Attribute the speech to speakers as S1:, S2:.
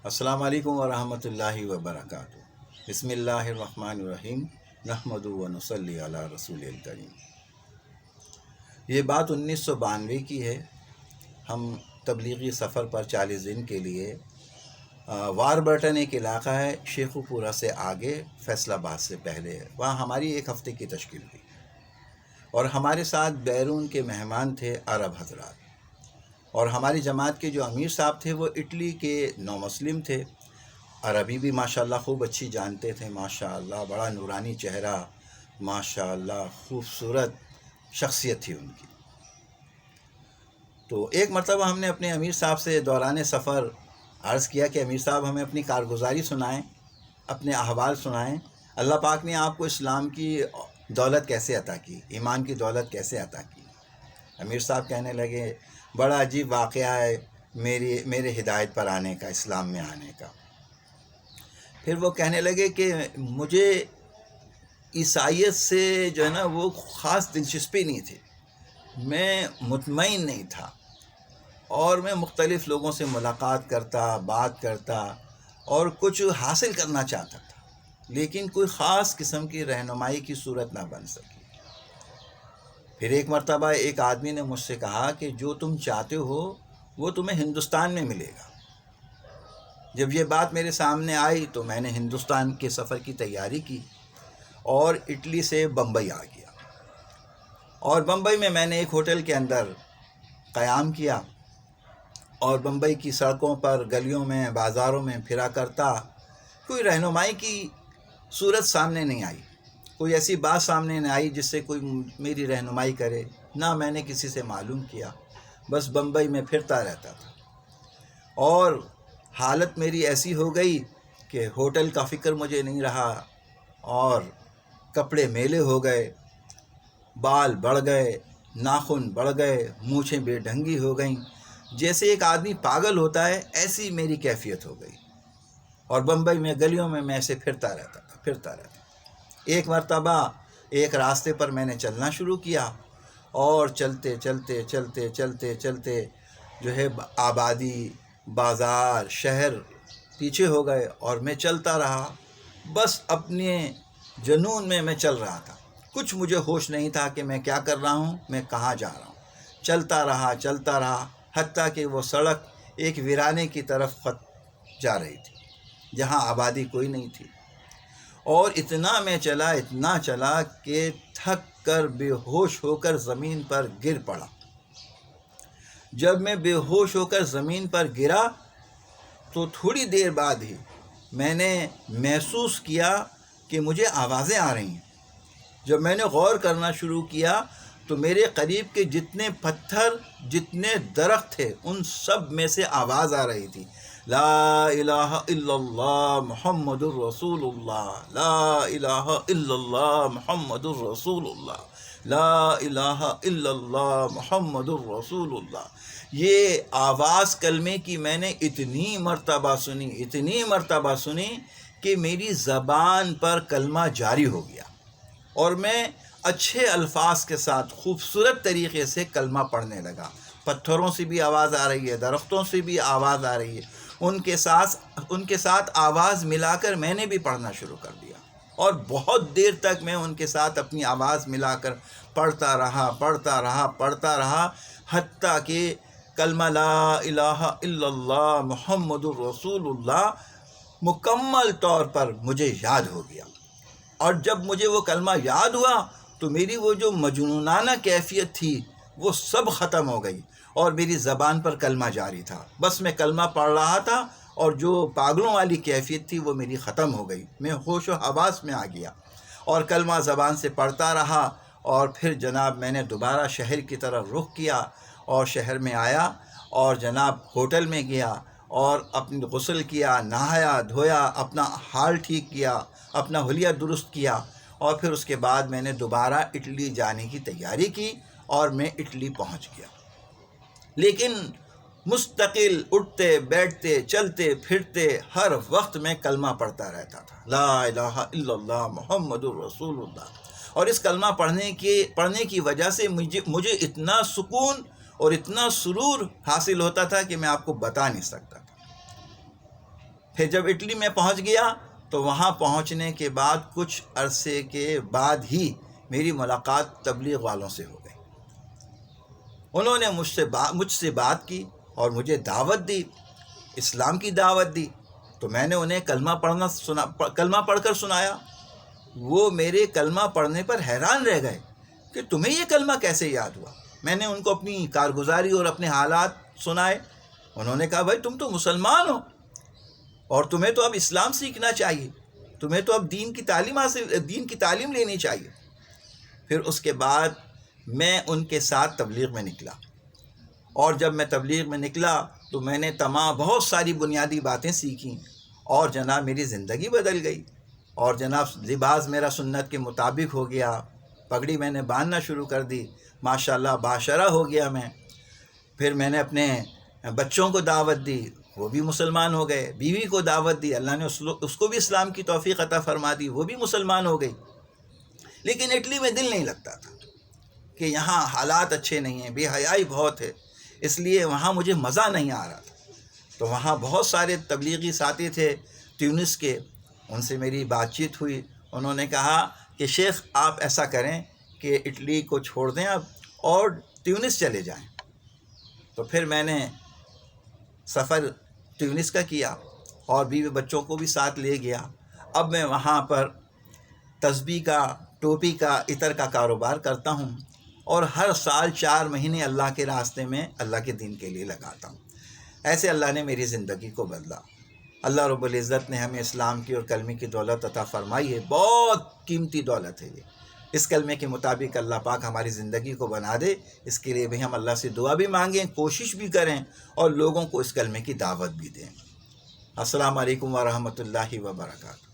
S1: السلام علیکم ورحمۃ اللہ وبرکاتہ۔ بسم اللہ الرحمن الرحیم، نحمد و نصلی علی رسول الکریم۔ یہ بات 1992 کی ہے۔ ہم تبلیغی سفر پر 40 دن کے لیے واربرٹن ایک علاقہ ہے شیخو پورہ سے آگے، فیصل آباد سے پہلے، وہاں ہماری ایک ہفتے کی تشکیل ہوئی اور ہمارے ساتھ بیرون کے مہمان تھے عرب حضرات، اور ہماری جماعت کے جو امیر صاحب تھے وہ اٹلی کے نو مسلم تھے، عربی بھی ماشاءاللہ خوب اچھی جانتے تھے، ماشاءاللہ بڑا نورانی چہرہ، ماشاءاللہ خوبصورت شخصیت تھی ان کی۔ تو ایک مرتبہ ہم نے اپنے امیر صاحب سے دوران سفر عرض کیا کہ امیر صاحب ہمیں اپنی کارگزاری سنائیں، اپنے احوال سنائیں، اللہ پاک نے آپ کو اسلام کی دولت کیسے عطا کی، ایمان کی دولت کیسے عطا کی۔ امیر صاحب کہنے لگے بڑا عجیب واقعہ ہے میرے ہدایت پر آنے کا، اسلام میں آنے کا۔ پھر وہ کہنے لگے کہ مجھے عیسائیت سے جو ہے نا وہ خاص دلچسپی نہیں تھی، میں مطمئن نہیں تھا، اور میں مختلف لوگوں سے ملاقات کرتا، بات کرتا اور کچھ حاصل کرنا چاہتا تھا، لیکن کوئی خاص قسم کی رہنمائی کی صورت نہ بن سکی۔ پھر ایک مرتبہ ایک آدمی نے مجھ سے کہا کہ جو تم چاہتے ہو وہ تمہیں ہندوستان میں ملے گا۔ جب یہ بات میرے سامنے آئی تو میں نے ہندوستان کے سفر کی تیاری کی اور اٹلی سے بمبئی آ گیا، اور بمبئی میں نے ایک ہوٹل کے اندر قیام کیا، اور بمبئی کی سڑکوں پر، گلیوں میں، بازاروں میں پھرا کرتا، کوئی رہنمائی کی صورت سامنے نہیں آئی، کوئی ایسی بات سامنے نہیں آئی جس سے کوئی میری رہنمائی کرے، نہ میں نے کسی سے معلوم کیا، بس بمبئی میں پھرتا رہتا تھا۔ اور حالت میری ایسی ہو گئی کہ ہوٹل کا فکر مجھے نہیں رہا، اور کپڑے میلے ہو گئے، بال بڑھ گئے، ناخن بڑھ گئے، مونچھیں بے ڈھنگی ہو گئیں، جیسے ایک آدمی پاگل ہوتا ہے ایسی میری کیفیت ہو گئی، اور بمبئی میں گلیوں میں ایسے پھرتا رہتا تھا۔ ایک مرتبہ ایک راستے پر میں نے چلنا شروع کیا، اور چلتے چلتے چلتے چلتے چلتے جو ہے آبادی، بازار، شہر پیچھے ہو گئے، اور میں چلتا رہا، بس اپنے جنون میں چل رہا تھا، کچھ مجھے ہوش نہیں تھا کہ میں کیا کر رہا ہوں، میں کہاں جا رہا ہوں۔ چلتا رہا حتیٰ کہ وہ سڑک ایک ویرانے کی طرف جا رہی تھی جہاں آبادی کوئی نہیں تھی، اور اتنا چلا کہ تھک کر بے ہوش ہو کر زمین پر گر پڑا۔ جب میں بے ہوش ہو کر زمین پر گرا تو تھوڑی دیر بعد ہی میں نے محسوس کیا کہ مجھے آوازیں آ رہی ہیں۔ جب میں نے غور کرنا شروع کیا تو میرے قریب کے جتنے پتھر، جتنے درخت تھے، ان سب میں سے آواز آ رہی تھی، لا الہ الا اللہ محمد الرسول اللہ، لا الہ الا اللہ محمد الرسول اللہ، لا الہ الا اللہ محمد الرسول اللہ۔ یہ آواز کلمے کی میں نے اتنی مرتبہ سنی کہ میری زبان پر کلمہ جاری ہو گیا، اور میں اچھے الفاظ کے ساتھ خوبصورت طریقے سے کلمہ پڑھنے لگا۔ پتھروں سے بھی آواز آ رہی ہے، درختوں سے بھی آواز آ رہی ہے، ان کے ساتھ آواز ملا کر میں نے بھی پڑھنا شروع کر دیا، اور بہت دیر تک میں ان کے ساتھ اپنی آواز ملا کر پڑھتا رہا حتیٰ کہ کلمہ لا الہ الا اللہ محمد الرسول اللہ مکمل طور پر مجھے یاد ہو گیا۔ اور جب مجھے وہ کلمہ یاد ہوا تو میری وہ جو مجنونانہ کیفیت تھی وہ سب ختم ہو گئی، اور میری زبان پر کلمہ جاری تھا، بس میں کلمہ پڑھ رہا تھا، اور جو پاگلوں والی کیفیت تھی وہ میری ختم ہو گئی، میں ہوش و حواس میں آ گیا، اور کلمہ زبان سے پڑھتا رہا۔ اور پھر جناب میں نے دوبارہ شہر کی طرف رخ کیا، اور شہر میں آیا، اور جناب ہوٹل میں گیا، اور اپنی غسل کیا، نہایا دھویا، اپنا حال ٹھیک کیا، اپنا حلیہ درست کیا، اور پھر اس کے بعد میں نے دوبارہ اٹلی جانے کی تیاری کی، اور میں اٹلی پہنچ گیا۔ لیکن مستقل اٹھتے بیٹھتے چلتے پھرتے ہر وقت میں کلمہ پڑھتا رہتا تھا، لا الہ الا اللہ محمد الرسول اللہ، اور اس کلمہ پڑھنے کی وجہ سے مجھے اتنا سکون اور اتنا سرور حاصل ہوتا تھا کہ میں آپ کو بتا نہیں سکتا تھا۔ پھر جب اٹلی میں پہنچ گیا تو وہاں پہنچنے کے بعد کچھ عرصے کے بعد ہی میری ملاقات تبلیغ والوں سے ہو گئی۔ انہوں نے مجھ سے بات کی اور مجھے دعوت دی، اسلام کی دعوت دی۔ تو میں نے انہیں کلمہ پڑھ کر سنایا۔ وہ میرے کلمہ پڑھنے پر حیران رہ گئے کہ تمہیں یہ کلمہ کیسے یاد ہوا۔ میں نے ان کو اپنی کارگزاری اور اپنے حالات سنائے۔ انہوں نے کہا بھائی تم تو مسلمان ہو اور تمہیں تو اب اسلام سیکھنا چاہیے، تمہیں تو اب دین کی تعلیم لینی چاہیے۔ پھر اس کے بعد میں ان کے ساتھ تبلیغ میں نکلا، اور جب میں تبلیغ میں نکلا تو میں نے بہت ساری بنیادی باتیں سیکھیں، اور جناب میری زندگی بدل گئی، اور جناب لباس میرا سنت کے مطابق ہو گیا، پگڑی میں نے باندھنا شروع کر دی، ماشاءاللہ باشرہ ہو گیا میں۔ پھر میں نے اپنے بچوں کو دعوت دی، وہ بھی مسلمان ہو گئے، بیوی کو دعوت دی، اللہ نے اس کو بھی اسلام کی توفیق عطا فرما دی، وہ بھی مسلمان ہو گئی۔ لیکن اٹلی میں دل نہیں لگتا تھا کہ یہاں حالات اچھے نہیں ہیں، بے حیائی بہت ہے، اس لیے وہاں مجھے مزہ نہیں آ رہا تھا۔ تو وہاں بہت سارے تبلیغی ساتھی تھے تیونس کے، ان سے میری بات چیت ہوئی۔ انہوں نے کہا کہ شیخ آپ ایسا کریں کہ اٹلی کو چھوڑ دیں اب اور تیونس چلے جائیں۔ تو پھر میں نے سفر تیونس کا کیا اور بیوی بچوں کو بھی ساتھ لے گیا۔ اب میں وہاں پر تسبیح کا، ٹوپی کا، عطر کا کاروبار کرتا ہوں، اور ہر سال 4 مہینے اللہ کے راستے میں اللہ کے دین کے لیے لگاتا ہوں۔ ایسے اللہ نے میری زندگی کو بدلا۔ اللہ رب العزت نے ہمیں اسلام کی اور کلمے کی دولت عطا فرمائی ہے، بہت قیمتی دولت ہے یہ۔ اس کلمے کے مطابق اللہ پاک ہماری زندگی کو بنا دے، اس کے لیے بھی ہم اللہ سے دعا بھی مانگیں، کوشش بھی کریں، اور لوگوں کو اس کلمے کی دعوت بھی دیں۔ السلام علیکم ورحمۃ اللہ وبرکاتہ۔